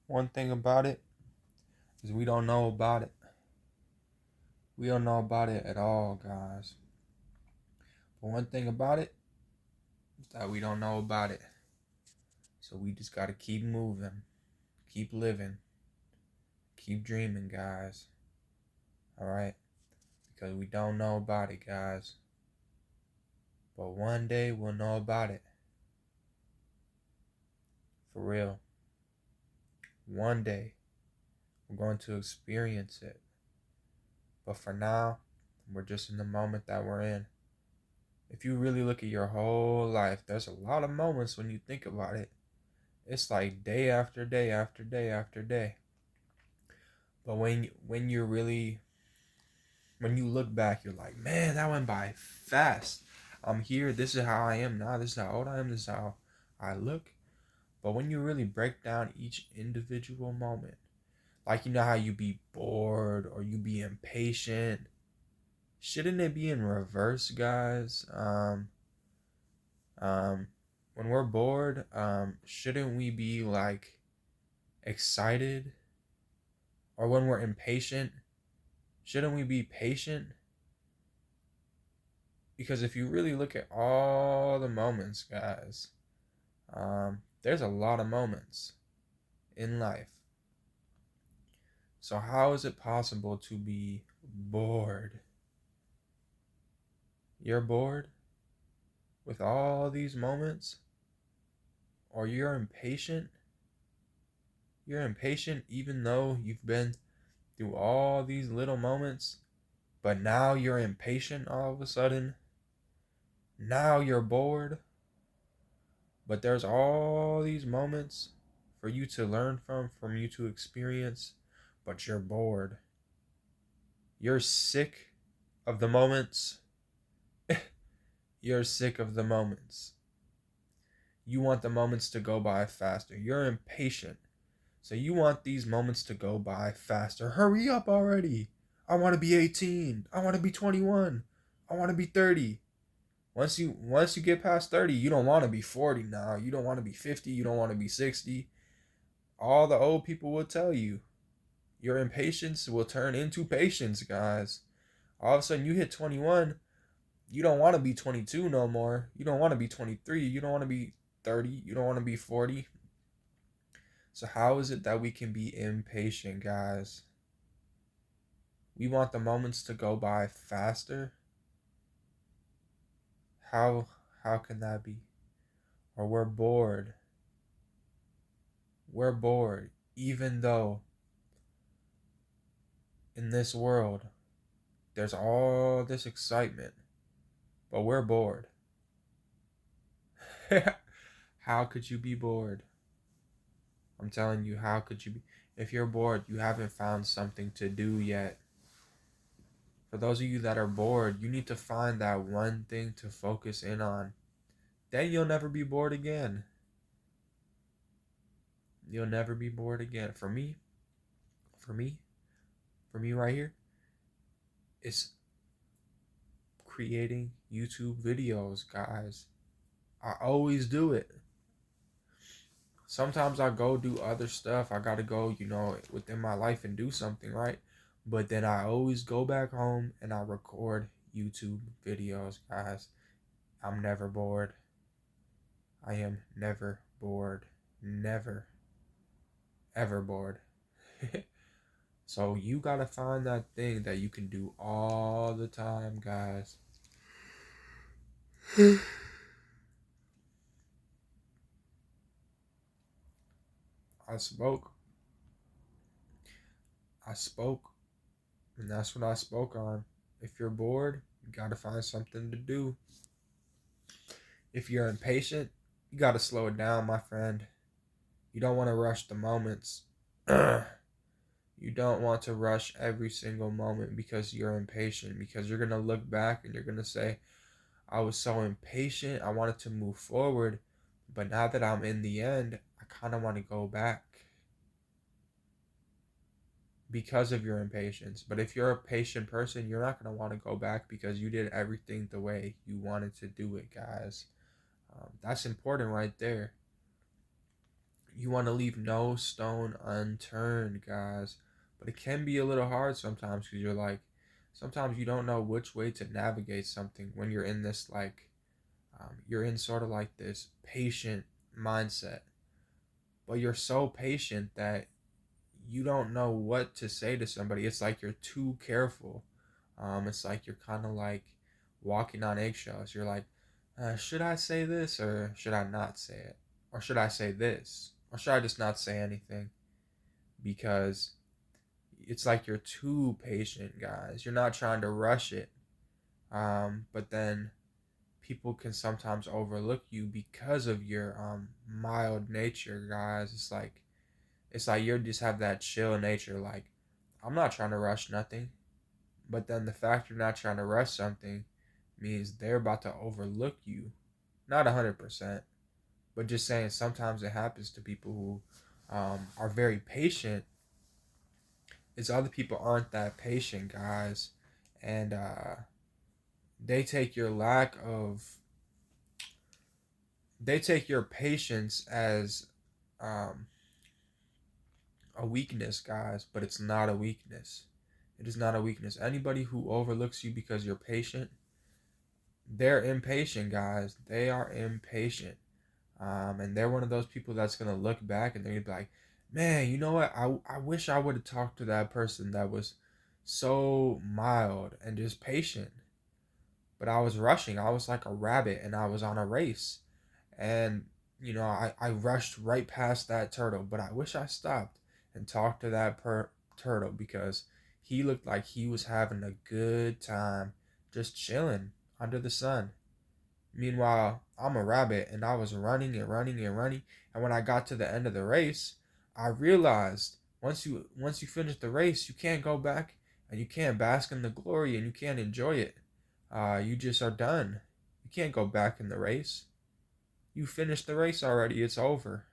One thing about it is we don't know about it. We don't know about it at all, guys. But one thing about it is that we don't know about it. So we just gotta keep moving, keep living, keep dreaming, guys. Alright? Because we don't know about it, guys. But one day we'll know about it. For real. One day we're going to experience it. But for now, we're just in the moment that we're in. If you really look at your whole life, there's a lot of moments when you think about it. It's like day after day after day after day. But when you're really when you look back, you're like, man, that went by fast. I'm here. This is how I am now. This is how old I am. This is how I look. But when you really break down each individual moment, like you know how you be bored or you be impatient, shouldn't it be in reverse, guys? Um, when we're bored, shouldn't we be like excited? Or when we're impatient, shouldn't we be patient? Because if you really look at all the moments, guys, there's a lot of moments in life. So how is it possible to be bored? You're bored with all these moments? Or you're impatient? You're impatient even though you've been through all these little moments, but now you're impatient all of a sudden? Now you're bored, but there's all these moments for you to learn from you to experience, but you're bored. You're sick of the moments. You're sick of the moments. You want the moments to go by faster. You're impatient. So you want these moments to go by faster. Hurry up already. I want to be 18. I want to be 21. I want to be 30. Once you get past 30, you don't want to be 40 now. You don't want to be 50. You don't want to be 60. All the old people will tell you. Your impatience will turn into patience, guys. All of a sudden you hit 21, you don't want to be 22 no more. You don't want to be 23. You don't want to be 30. You don't want to be 40. So how is it that we can be impatient, guys? We want the moments to go by faster. How can that be? Or we're bored. We're bored even though in this world there's all this excitement, but we're bored. How could you be bored? I'm telling you, how could you be? If you're bored, you haven't found something to do yet. For those of you that are bored, you need to find that one thing to focus in on. Then you'll never be bored again. You'll never be bored again. For me, for me right here, it's creating YouTube videos, guys. I always do it. Sometimes I go do other stuff. I gotta go, within my life and do something, right? But then I always go back home and I record YouTube videos, guys. I'm never bored. I am never bored. Never, ever bored. So you gotta find that thing that you can do all the time, guys. I spoke. I spoke. And that's what I spoke on. If you're bored, you gotta find something to do. If you're impatient, you gotta slow it down, my friend. You don't want to rush the moments. You don't want to rush every single moment because you're impatient. Because you're gonna look back and you're gonna say, I was so impatient, I wanted to move forward, but now that I'm in the end, I kind of want to go back because of your impatience. But if you're a patient person, you're not going to want to go back because you did everything the way you wanted to do it, guys. That's important right there. You want to leave no stone unturned, guys. But it can be a little hard sometimes because you're like, sometimes you don't know which way to navigate something when you're in this, like, you're in sort of like this patient mindset. But you're so patient that you don't know what to say to somebody. It's like you're too careful. It's like you're kind of like walking on eggshells. You're like, should I say this or should I not say it? Or should I say this? Or should I just not say anything? Because it's like you're too patient, guys. You're not trying to rush it. But then people can sometimes overlook you because of your mild nature, guys. It's like you just have that chill nature. Like, I'm not trying to rush nothing. But then the fact you're not trying to rush something means they're about to overlook you. Not 100%, but just saying sometimes it happens to people who are very patient. Is other people aren't that patient, guys. And they take your lack of, they take your patience as um, a weakness, guys, but it's not a weakness. It is not a weakness. Anybody who overlooks you because you're patient, they're impatient, guys. They are impatient. And they're one of those people that's going to look back and they're going to be like, man, you know what? I wish I would have talked to that person that was so mild and just patient. But I was rushing. I was like a rabbit and I was on a race. And, I rushed right past that turtle. But I wish I stopped and talked to that turtle because he looked like he was having a good time just chilling under the sun. Meanwhile, I'm a rabbit and I was running and running and running. And when I got to the end of the race, I realized once you finish the race, you can't go back and you can't bask in the glory and you can't enjoy it. You just are done. You can't go back in the race. You finished the race already. It's over.